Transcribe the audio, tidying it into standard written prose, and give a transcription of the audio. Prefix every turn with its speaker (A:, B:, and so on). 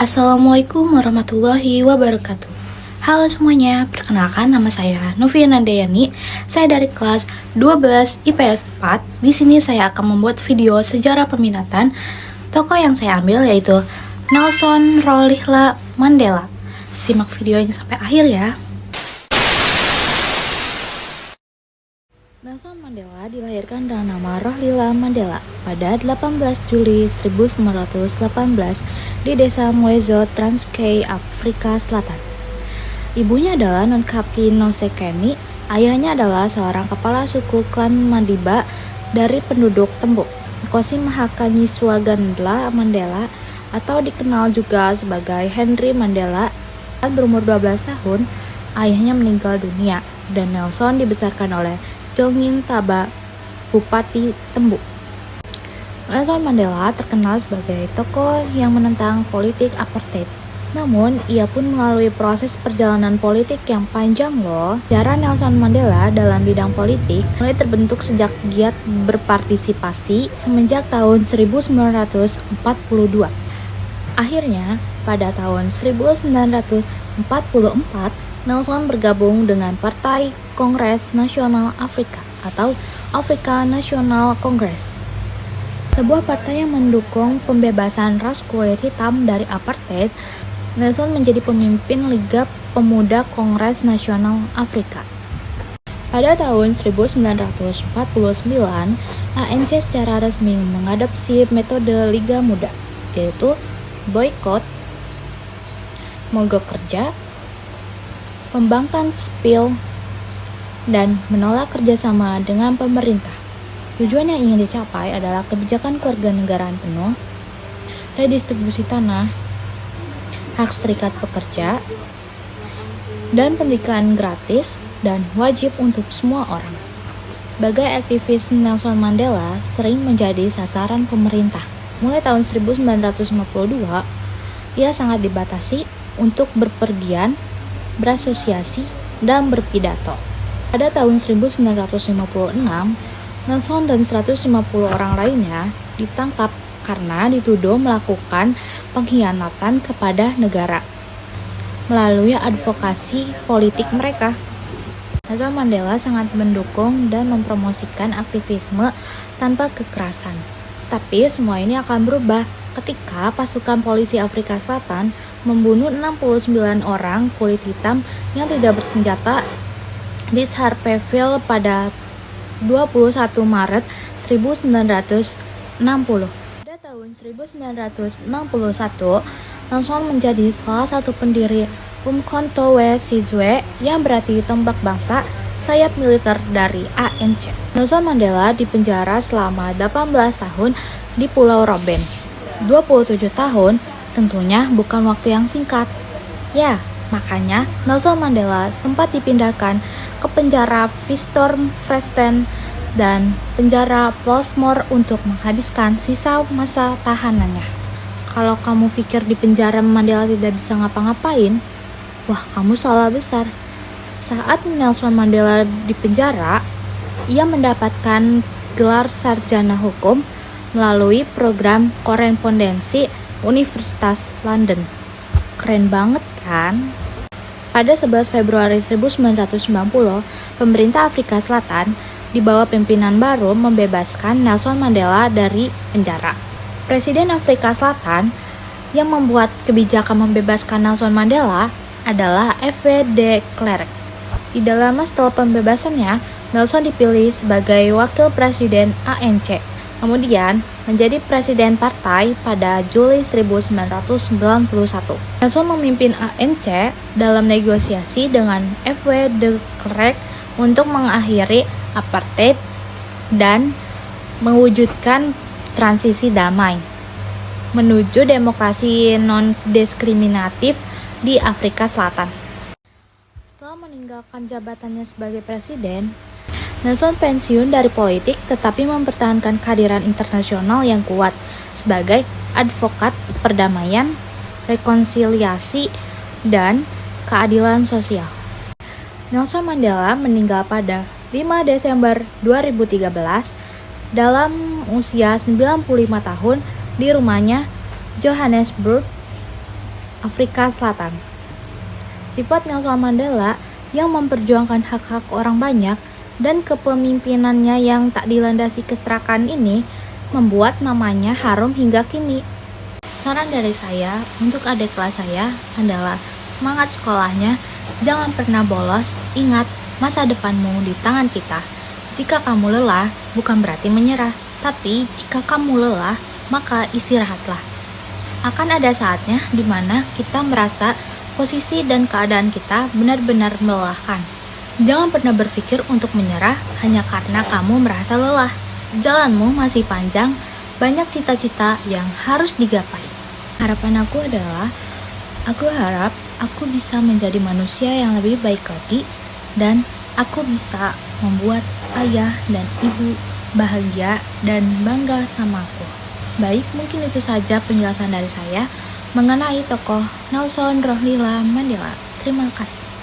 A: Assalamualaikum warahmatullahi wabarakatuh. Halo semuanya, perkenalkan nama saya Noviana Dayani. Saya dari kelas 12 IPS 4. Di sini saya akan membuat video sejarah peminatan. Tokoh yang saya ambil yaitu Nelson Rolihlahla Mandela. Simak videonya sampai akhir ya. Nelson Mandela dilahirkan dengan nama Rolihlahla Mandela pada 18 Juli 1918 di desa Mwezo, Transkei, Afrika Selatan. Ibunya adalah Nonkapi Nosekeni, ayahnya adalah seorang kepala suku klan Madiba dari penduduk Tembuk. Nkosi Mahakanyiswagandla Mandela atau dikenal juga sebagai Henry Mandela saat berumur 12 tahun, ayahnya meninggal dunia dan Nelson dibesarkan oleh Jongin Taba, Bupati Tembuk. Nelson Mandela terkenal sebagai tokoh yang menentang politik apartheid. Namun, ia pun melalui proses perjalanan politik yang panjang loh. Sejarah Nelson Mandela dalam bidang politik mulai terbentuk sejak giat berpartisipasi semenjak tahun 1942. Akhirnya, pada tahun 1944, Nelson bergabung dengan Partai Kongres Nasional Afrika atau Afrika National Congress, sebuah partai yang mendukung pembebasan ras kulit hitam dari apartheid. Nelson menjadi pemimpin Liga Pemuda Kongres Nasional Afrika. Pada tahun 1949, ANC secara resmi mengadopsi metode Liga Muda, yaitu boikot, mogok kerja, pembangkang sipil, dan menolak kerjasama dengan pemerintah. Tujuan yang ingin dicapai adalah kebijakan kewarganegaraan penuh, redistribusi tanah, hak serikat pekerja, dan pendidikan gratis dan wajib untuk semua orang. Sebagai aktivis, Nelson Mandela sering menjadi sasaran pemerintah. Mulai tahun 1952, ia sangat dibatasi untuk berpergian, berasosiasi, dan berpidato. Pada tahun 1956, Nelson dan 150 orang lainnya ditangkap karena dituduh melakukan pengkhianatan kepada negara melalui advokasi politik mereka. Nelson Mandela sangat mendukung dan mempromosikan aktivisme tanpa kekerasan. Tapi semua ini akan berubah ketika pasukan polisi Afrika Selatan membunuh 69 orang kulit hitam yang tidak bersenjata di Sharpeville pada 21 Maret 1960. Pada tahun 1961, Nelson menjadi salah satu pendiri Umkhonto we Sizwe yang berarti tombak bangsa, sayap militer dari ANC. Nelson Mandela dipenjara selama 18 tahun di Pulau Robben. 27 tahun tentunya bukan waktu yang singkat. Ya, makanya Nelson Mandela sempat dipindahkan ke penjara Vistormfresten dan penjara Pollsmoor untuk menghabiskan sisa masa tahanannya. Kalau kamu pikir di penjara Mandela tidak bisa ngapa-ngapain, wah kamu salah besar. Saat Nelson Mandela di penjara, ia mendapatkan gelar sarjana hukum melalui program korespondensi Universitas London. Keren banget kan? Pada 11 Februari 1990, pemerintah Afrika Selatan di bawah pimpinan baru membebaskan Nelson Mandela dari penjara. Presiden Afrika Selatan yang membuat kebijakan membebaskan Nelson Mandela adalah F.W. de Klerk. Tidak lama setelah pembebasannya, Nelson dipilih sebagai wakil presiden ANC. Kemudian menjadi presiden partai pada Juli 1991. Nelson memimpin ANC dalam negosiasi dengan F.W. de Klerk untuk mengakhiri apartheid dan mewujudkan transisi damai menuju demokrasi non-diskriminatif di Afrika Selatan. Setelah meninggalkan jabatannya sebagai presiden, Nelson pensiun dari politik tetapi mempertahankan kehadiran internasional yang kuat sebagai advokat perdamaian, rekonsiliasi, dan keadilan sosial. Nelson Mandela meninggal pada 5 Desember 2013 dalam usia 95 tahun di rumahnya Johannesburg, Afrika Selatan. Sifat Nelson Mandela yang memperjuangkan hak-hak orang banyak dan kepemimpinannya yang tak dilandasi keserakahan ini membuat namanya harum hingga kini. Saran dari saya untuk adik kelas saya adalah semangat sekolahnya, jangan pernah bolos, ingat masa depanmu di tangan kita. Jika kamu lelah, bukan berarti menyerah, tapi jika kamu lelah, maka istirahatlah. Akan ada saatnya di mana kita merasa posisi dan keadaan kita benar-benar melelahkan. Jangan pernah berpikir untuk menyerah hanya karena kamu merasa lelah. Jalanmu masih panjang, banyak cita-cita yang harus digapai. Harapan aku adalah, aku harap aku bisa menjadi manusia yang lebih baik lagi, dan aku bisa membuat ayah dan ibu bahagia dan bangga sama aku. Baik, mungkin itu saja penjelasan dari saya mengenai tokoh Nelson Rolihlahla Mandela. Terima kasih.